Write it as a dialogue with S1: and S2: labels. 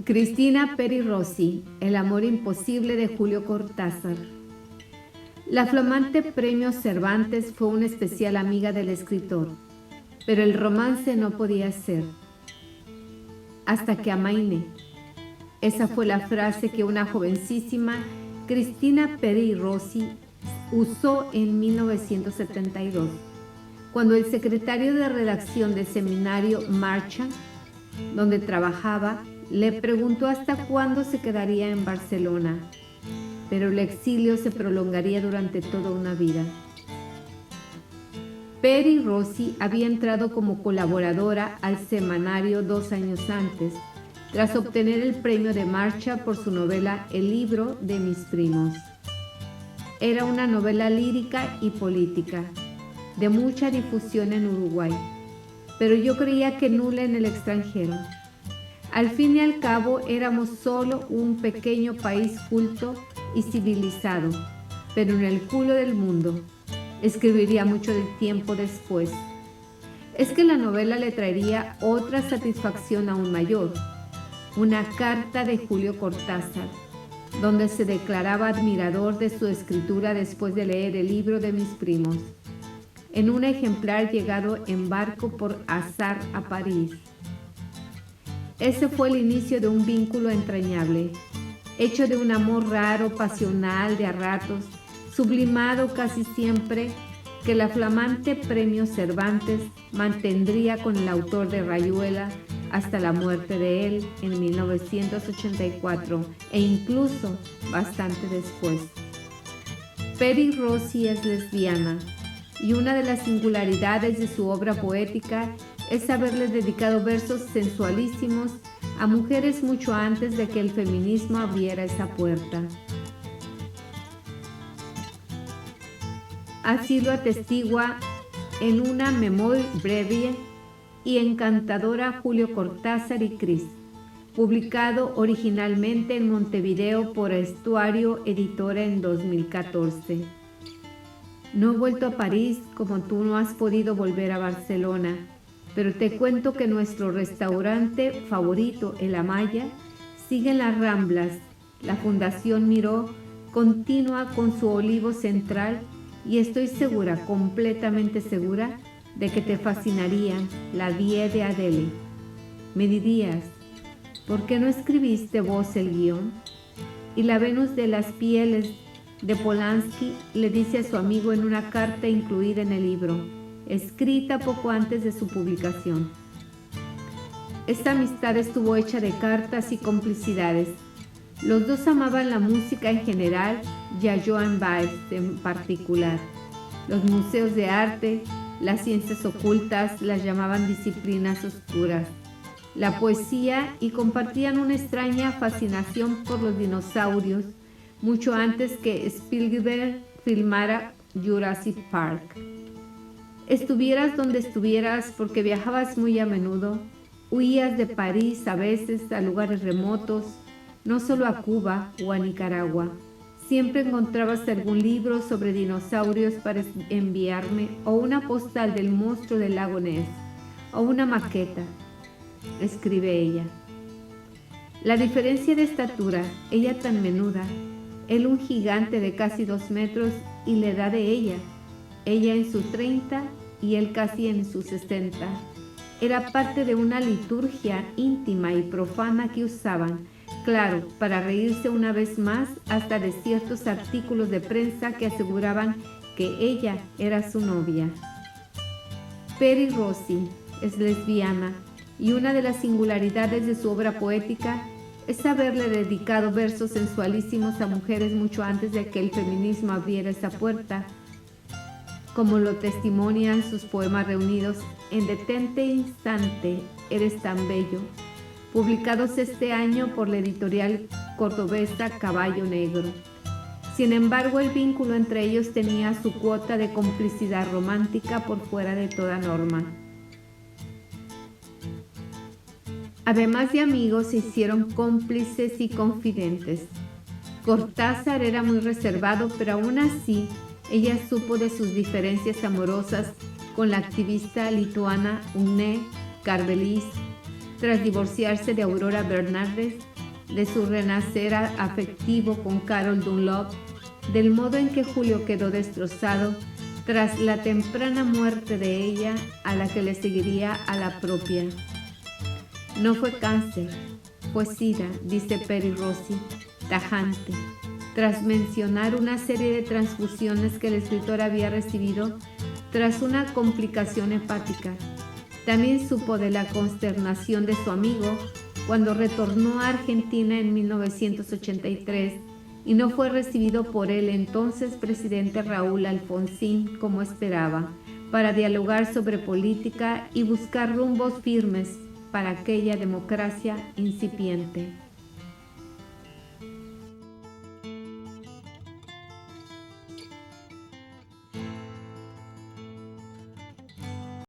S1: Cristina Peri Rossi, El amor imposible de Julio Cortázar. La flamante Premio Cervantes fue una especial amiga del escritor, pero el romance no podía ser. Hasta que amainé. Esa fue la frase que una jovencísima Cristina Peri Rossi usó en 1972, cuando el secretario de redacción del seminario Marcha, donde trabajaba, le preguntó hasta cuándo se quedaría en Barcelona, pero el exilio se prolongaría durante toda una vida. Peri Rossi había entrado como colaboradora al semanario 2 años antes, tras obtener el premio de Marcha por su novela El libro de mis primos. Era una novela lírica y política, de mucha difusión en Uruguay, pero yo creía que nula en el extranjero. Al fin y al cabo éramos solo un pequeño país culto y civilizado, pero en el culo del mundo. Escribiría mucho tiempo después. Es que la novela le traería otra satisfacción aún mayor, una carta de Julio Cortázar, donde se declaraba admirador de su escritura después de leer el libro de mis primos, en un ejemplar llegado en barco por azar a París. Ese fue el inicio de un vínculo entrañable, hecho de un amor raro, pasional, de a ratos, sublimado casi siempre, que la flamante Premio Cervantes mantendría con el autor de Rayuela hasta la muerte de él en 1984 e incluso bastante después. Peri Rossi es lesbiana y una de las singularidades de su obra poética es haberle dedicado versos sensualísimos a mujeres mucho antes de que el feminismo abriera esa puerta. Así lo atestigua en una memoria breve y encantadora Julio Cortázar y Cris, publicado originalmente en Montevideo por Estuario Editora en 2014. No he vuelto a París como tú no has podido volver a Barcelona, pero te cuento que nuestro restaurante favorito, El Amaya, sigue en las Ramblas. La Fundación Miró continúa con su olivo central y estoy segura, completamente segura, de que te fascinarían la Vie de Adele. Me dirías, ¿por qué no escribiste vos el guión? Y la Venus de las Pieles de Polanski le dice a su amigo en una carta incluida en el libro, escrita poco antes de su publicación. Esta amistad estuvo hecha de cartas y complicidades. Los dos amaban la música en general y a Joan Baez en particular. Los museos de arte, las ciencias ocultas las llamaban disciplinas oscuras, la poesía, y compartían una extraña fascinación por los dinosaurios mucho antes que Spielberg filmara Jurassic Park. Estuvieras donde estuvieras, porque viajabas muy a menudo, huías de París a veces a lugares remotos, no solo a Cuba o a Nicaragua. Siempre encontrabas algún libro sobre dinosaurios para enviarme, o una postal del monstruo del lago Ness, o una maqueta, escribe ella. La diferencia de estatura, ella tan menuda, él un gigante de casi 2 metros, y la edad de ella en sus 30 y él casi en sus 60, era parte de una liturgia íntima y profana que usaban, claro, para reírse una vez más hasta de ciertos artículos de prensa que aseguraban que ella era su novia. Peri Rossi es lesbiana y una de las singularidades de su obra poética es haberle dedicado versos sensualísimos a mujeres mucho antes de que el feminismo abriera esa puerta, como lo testimonian sus poemas reunidos en Detente Instante, Eres tan bello, publicados este año por la editorial cordobesa Caballo Negro. Sin embargo, el vínculo entre ellos tenía su cuota de complicidad romántica por fuera de toda norma. Además de amigos, se hicieron cómplices y confidentes. Cortázar era muy reservado, pero aún así, ella supo de sus diferencias amorosas con la activista lituana Ugnė Karvelys, tras divorciarse de Aurora Bernardes, de su renacer afectivo con Carol Dunlop, del modo en que Julio quedó destrozado tras la temprana muerte de ella, a la que le seguiría a la propia. No fue cáncer, fue sida, dice Peri Rossi, tajante, tras mencionar una serie de transfusiones que el escritor había recibido tras una complicación hepática. También supo de la consternación de su amigo cuando retornó a Argentina en 1983 y no fue recibido por el entonces presidente Raúl Alfonsín como esperaba, para dialogar sobre política y buscar rumbos firmes para aquella democracia incipiente.